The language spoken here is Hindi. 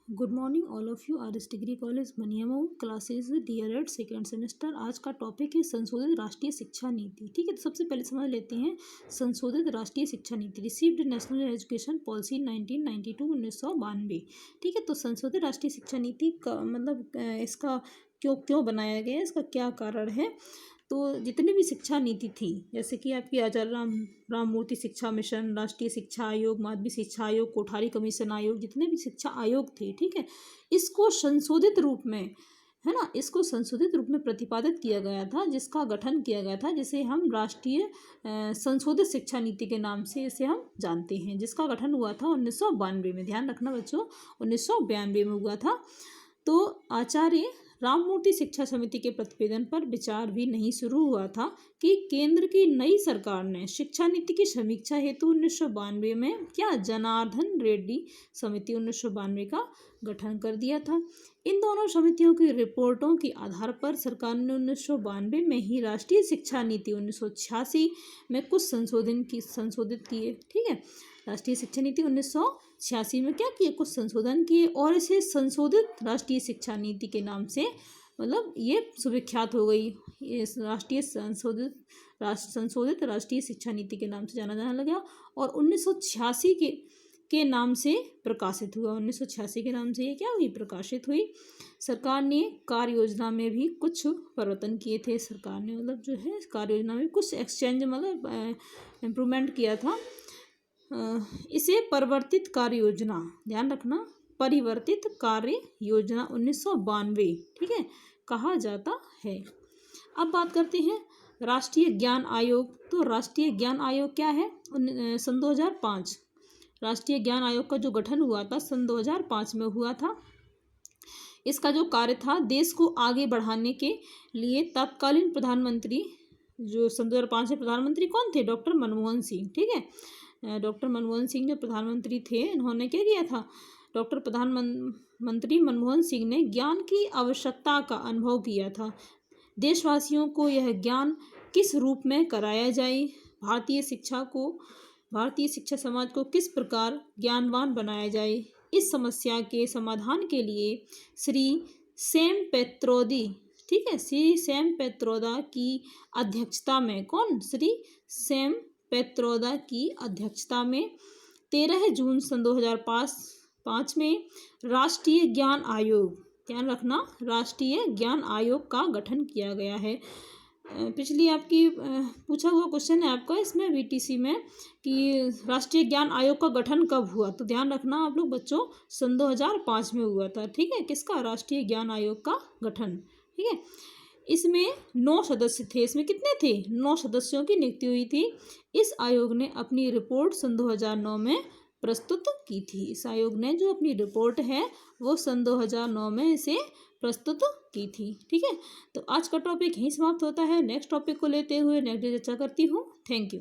Good morning all of you. R S degree college Maniyamau classes dear at second semester. आज का टॉपिक है संशोधित राष्ट्रीय शिक्षा नीति। ठीक है, तो सबसे पहले समझ लेते हैं संशोधित राष्ट्रीय शिक्षा नीति। Received national education policy 1992 1992। ठीक है, तो संशोधित राष्ट्रीय शिक्षा नीति का मतलब इसका क्यों बनाया गया है, इसका क्या कारण है। तो जितनी भी शिक्षा नीति थी, जैसे कि आपकी आचार्य राममूर्ति शिक्षा मिशन, राष्ट्रीय शिक्षा आयोग, माध्यमिक शिक्षा आयोग, कोठारी कमीशन आयोग, जितने भी शिक्षा आयोग थे, ठीक है, इसको संशोधित रूप में, है ना, इसको संशोधित रूप में प्रतिपादित किया गया था, जिसका गठन किया गया था, जिसे हम राष्ट्रीय संशोधित शिक्षा नीति के नाम से इसे हम जानते हैं, जिसका गठन हुआ था 1992 में। ध्यान रखना बच्चों, 1992 में हुआ था। तो आचार्य राममूर्ति शिक्षा समिति के प्रतिवेदन पर विचार भी नहीं शुरू हुआ था कि केंद्र की नई सरकार ने शिक्षा नीति की समीक्षा हेतु 1992 में क्या जनार्दन रेड्डी समिति 1992 का गठन कर दिया था। इन दोनों समितियों की रिपोर्टों के आधार पर सरकार ने 1992 में ही राष्ट्रीय शिक्षा नीति 1986 में कुछ संशोधित किए। ठीक है, राष्ट्रीय शिक्षा नीति 1986 में क्या किए, कुछ संशोधन किए और इसे संशोधित राष्ट्रीय शिक्षा नीति के नाम से मतलब ये सुविख्यात हो गई। ये राष्ट्रीय संशोधित राष्ट्रीय शिक्षा नीति के नाम से जाना लगा और 1986 के नाम से प्रकाशित हुआ। 1986 के नाम से ये क्या हुई, प्रकाशित हुई। सरकार ने कार्य योजना में भी कुछ परिवर्तन किए थे। सरकार ने मतलब जो है कार्य योजना में कुछ एक्सचेंज मतलब इम्प्रूवमेंट किया था। इसे परिवर्तित कार्य योजना, ध्यान रखना, परिवर्तित कार्य योजना 1992, ठीक है, कहा जाता है। अब बात करते हैं राष्ट्रीय ज्ञान आयोग। तो राष्ट्रीय ज्ञान आयोग क्या है, सन 2005 राष्ट्रीय ज्ञान आयोग का जो गठन हुआ था सन 2005 में हुआ था। इसका जो कार्य था, देश को आगे बढ़ाने के लिए तत्कालीन प्रधानमंत्री, जो सन 2005 में प्रधानमंत्री कौन थे, डॉक्टर मनमोहन सिंह। ठीक है, डॉक्टर मनमोहन सिंह जो प्रधानमंत्री थे, इन्होंने क्या किया था, डॉक्टर प्रधानमंत्री मनमोहन सिंह ने ज्ञान की आवश्यकता का अनुभव किया था। देशवासियों को यह ज्ञान किस रूप में कराया जाए, भारतीय शिक्षा समाज को किस प्रकार ज्ञानवान बनाया जाए, इस समस्या के समाधान के लिए श्री सैम पेत्रोदा, ठीक है, श्री सैम पेत्रोदा की अध्यक्षता में, कौन, श्री सैम पेत्रोदा की अध्यक्षता में 13 जून सन 2005 में राष्ट्रीय ज्ञान आयोग, ध्यान रखना, राष्ट्रीय ज्ञान आयोग का गठन किया गया है। पिछली आपकी पूछा हुआ क्वेश्चन है आपका इसमें बीटीसी में कि राष्ट्रीय ज्ञान आयोग का गठन कब हुआ, तो ध्यान रखना आप लोग बच्चों, सन 2005 में हुआ था। ठीक है, किसका, राष्ट्रीय ज्ञान आयोग का गठन। ठीक है, इसमें 9 सदस्य थे। इसमें कितने थे, 9 सदस्यों की नियुक्ति हुई थी। इस आयोग ने अपनी रिपोर्ट सन 2009 में प्रस्तुत की थी। इस आयोग ने जो अपनी रिपोर्ट है वो सन 2009 में इसे प्रस्तुत की थी। ठीक है, तो आज का टॉपिक यहीं समाप्त होता है। नेक्स्ट टॉपिक को लेते हुए नेक्स्ट डे चर्चा करती हूँ। Thank you.